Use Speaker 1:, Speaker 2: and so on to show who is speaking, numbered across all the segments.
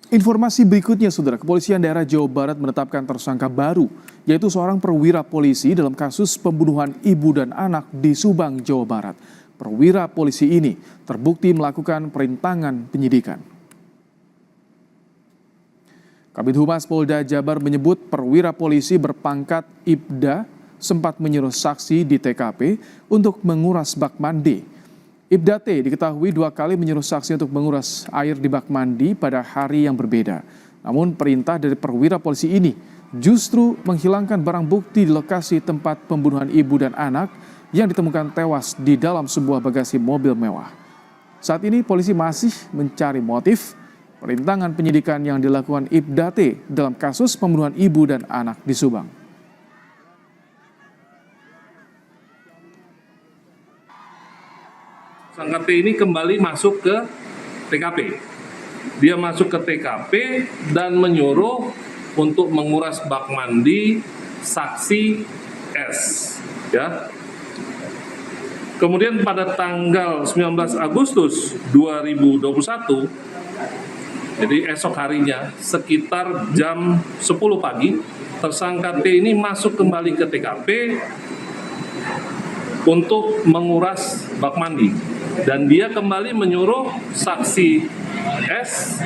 Speaker 1: Informasi berikutnya, Saudara, Kepolisian Daerah Jawa Barat menetapkan tersangka baru, yaitu seorang perwira polisi dalam kasus pembunuhan ibu dan anak di Subang, Jawa Barat. Perwira polisi ini terbukti melakukan perintangan penyidikan. Kabid Humas Polda Jabar menyebut perwira polisi berpangkat Ibda sempat menyuruh saksi di TKP untuk menguras bak mandi. Ibda T diketahui 2 kali menyuruh saksi untuk menguras air di bak mandi pada hari yang berbeda. Namun perintah dari perwira polisi ini justru menghilangkan barang bukti di lokasi tempat pembunuhan ibu dan anak yang ditemukan tewas di dalam sebuah bagasi mobil mewah. Saat ini polisi masih mencari motif perintangan penyidikan yang dilakukan Ibda T dalam kasus pembunuhan ibu dan anak di Subang.
Speaker 2: Tersangka T ini kembali masuk ke TKP. Dia masuk ke TKP dan menyuruh untuk menguras bak mandi saksi S. Ya. Kemudian pada tanggal 19 Agustus 2021, jadi esok harinya sekitar jam 10 pagi, tersangka T ini masuk kembali ke TKP untuk menguras bak mandi. Dan dia kembali menyuruh saksi S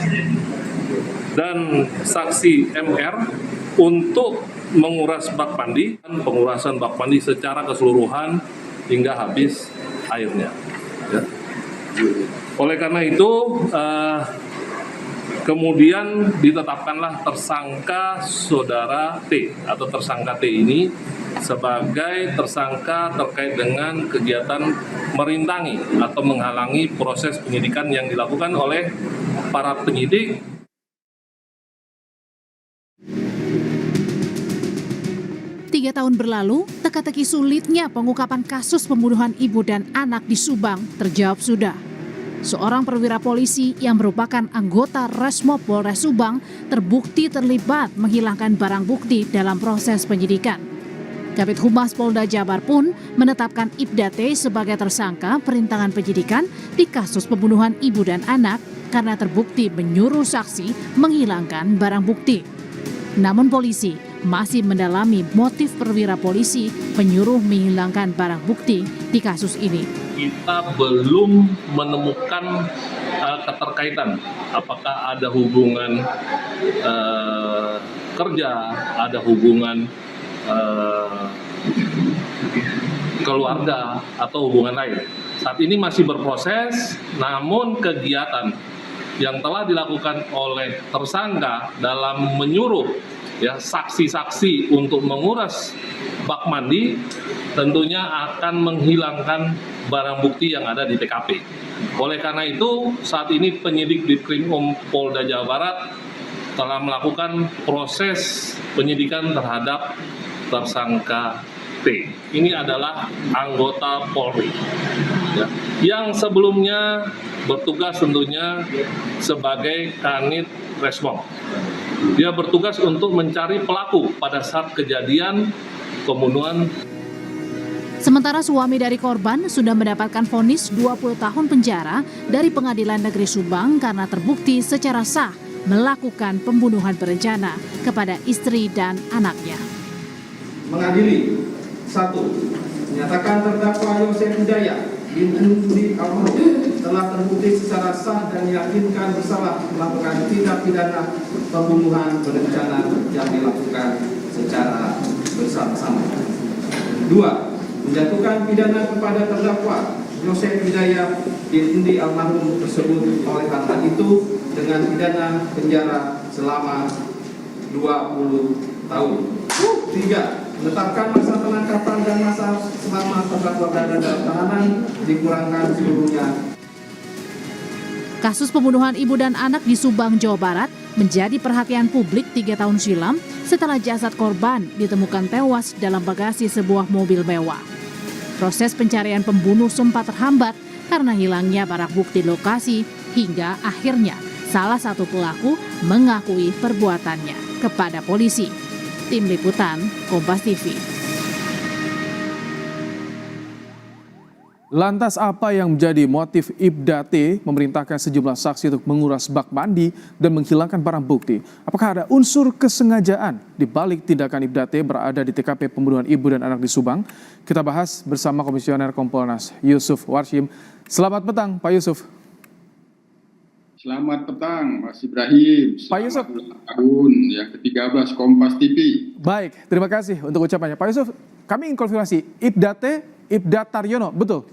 Speaker 2: dan saksi MR untuk menguras bak mandi, dan pengurasan bak mandi secara keseluruhan hingga habis airnya. Ya. Oleh karena itu, kemudian ditetapkanlah tersangka saudara T atau tersangka T ini sebagai tersangka terkait dengan kegiatan merintangi atau menghalangi proses penyidikan yang dilakukan oleh para penyidik.
Speaker 3: Tiga tahun berlalu, teka-teki sulitnya pengungkapan kasus pembunuhan ibu dan anak di Subang terjawab sudah. Seorang perwira polisi yang merupakan anggota Resmob Polres Subang terbukti terlibat menghilangkan barang bukti dalam proses penyidikan. Kabid Humas Polda Jabar pun menetapkan Ibda T sebagai tersangka perintangan penyidikan di kasus pembunuhan ibu dan anak karena terbukti menyuruh saksi menghilangkan barang bukti. Namun polisi masih mendalami motif perwira polisi menyuruh menghilangkan barang bukti di kasus ini.
Speaker 2: Kita belum menemukan keterkaitan, apakah ada hubungan kerja, ada hubungan keluarga atau hubungan lain. Saat ini masih berproses, namun kegiatan yang telah dilakukan oleh tersangka dalam menyuruh saksi-saksi untuk menguras bak mandi tentunya akan menghilangkan barang bukti yang ada di TKP. Oleh karena itu, saat ini penyidik Ditkrimum Polda Jawa Barat telah melakukan proses penyidikan terhadap tersangka T. Ini adalah anggota Polri yang sebelumnya bertugas tentunya sebagai Kanit Resmob. Dia bertugas untuk mencari pelaku pada saat kejadian pembunuhan.
Speaker 3: Sementara suami dari korban sudah mendapatkan vonis 20 tahun penjara dari Pengadilan Negeri Subang karena terbukti secara sah melakukan pembunuhan berencana kepada istri dan anaknya.
Speaker 4: Mengadili 1. Menyatakan terdakwa Yosef Hidayat bin Andi Almarhum telah terbukti secara sah dan diyakinkan bersalah melakukan tindak pidana pembunuhan berencana yang dilakukan secara bersama-sama. 2. Menjatuhkan pidana kepada terdakwa Yosef Hidayat bin Andi Almarhum tersebut oleh karena itu dengan pidana penjara selama 20 tahun. 3. Menetapkan masa penangkapan dan masa selama terdakwa berada dalam tahanan dikurangkan seluruhnya.
Speaker 3: Kasus pembunuhan ibu dan anak di Subang, Jawa Barat menjadi perhatian publik 3 tahun silam setelah jasad korban ditemukan tewas dalam bagasi sebuah mobil mewah. Proses pencarian pembunuh sempat terhambat karena hilangnya barang bukti lokasi hingga akhirnya salah satu pelaku mengakui perbuatannya kepada polisi. Tim Liputan Kompas TV.
Speaker 1: Lantas apa yang menjadi motif Ibda T memerintahkan sejumlah saksi untuk menguras bak mandi dan menghilangkan barang bukti? Apakah ada unsur kesengajaan di balik tindakan Ibda T berada di TKP pembunuhan ibu dan anak di Subang? Kita bahas bersama Komisioner Kompolnas Yusuf Warshim. Selamat petang Pak Yusuf.
Speaker 5: Selamat petang Mas Ibrahim.
Speaker 1: Pak Yusuf.
Speaker 5: Tahun yang ke-13 Kompas TV.
Speaker 1: Baik, terima kasih untuk ucapannya. Pak Yusuf, kami ingin konfirmasi, Ibda T, Ibda Taryono, betul?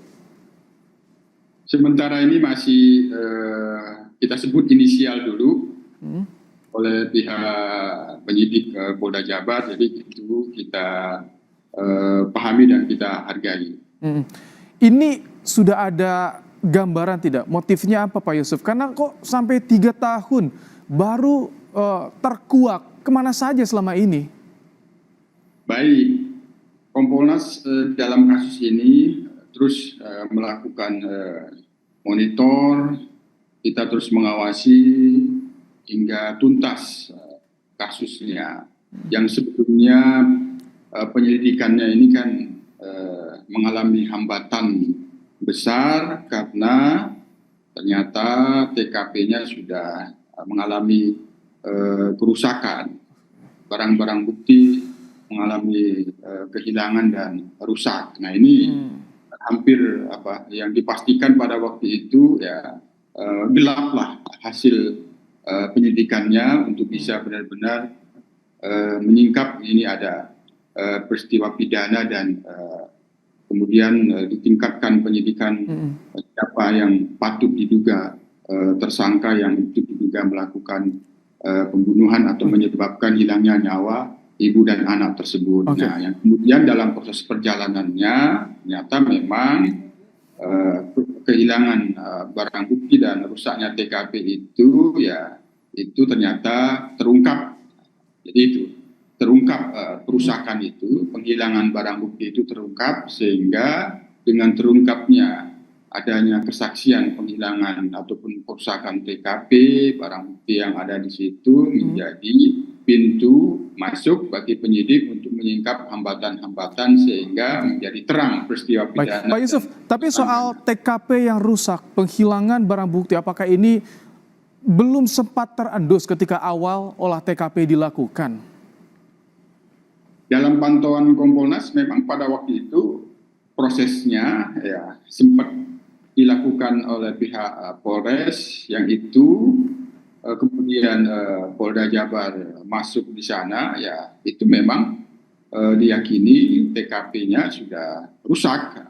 Speaker 5: Sementara ini masih kita sebut inisial dulu oleh pihak penyidik Polda Jabar, jadi itu kita pahami dan kita hargai.
Speaker 1: Ini sudah ada gambaran tidak motifnya apa Pak Yusuf? Karena kok sampai 3 tahun baru terkuak, kemana saja selama ini?
Speaker 5: Baik, Kompolnas dalam kasus ini terus melakukan monitor, kita terus mengawasi hingga tuntas kasusnya. Yang sebelumnya penyelidikannya ini kan mengalami hambatan besar karena ternyata TKP-nya sudah mengalami kerusakan, barang-barang bukti mengalami kehilangan dan rusak. Nah ini hampir yang dipastikan pada waktu itu ya gelaplah hasil penyidikannya untuk bisa benar-benar menyingkap ini ada peristiwa pidana dan kemudian ditingkatkan penyidikan siapa yang patut diduga tersangka yang diduga melakukan pembunuhan atau menyebabkan hilangnya nyawa ibu dan anak tersebut.
Speaker 1: Okay.
Speaker 5: Nah, yang kemudian dalam proses perjalanannya ternyata memang kehilangan barang bukti dan rusaknya TKP itu ya itu ternyata terungkap. Jadi itu terungkap perusakan itu, penghilangan barang bukti itu terungkap sehingga dengan terungkapnya adanya kesaksian penghilangan ataupun perusakan TKP, barang bukti yang ada di situ menjadi pintu masuk bagi penyidik untuk menyingkap hambatan-hambatan sehingga menjadi terang peristiwa pidana.
Speaker 1: Baik, Pak Yusuf, tapi soal TKP yang rusak, penghilangan barang bukti, apakah ini belum sempat terendus ketika awal olah TKP dilakukan?
Speaker 5: Dalam pantauan Kompolnas memang pada waktu itu prosesnya ya sempat dilakukan oleh pihak Polres yang itu kemudian Polda Jabar masuk di sana ya itu memang diyakini TKP-nya sudah rusak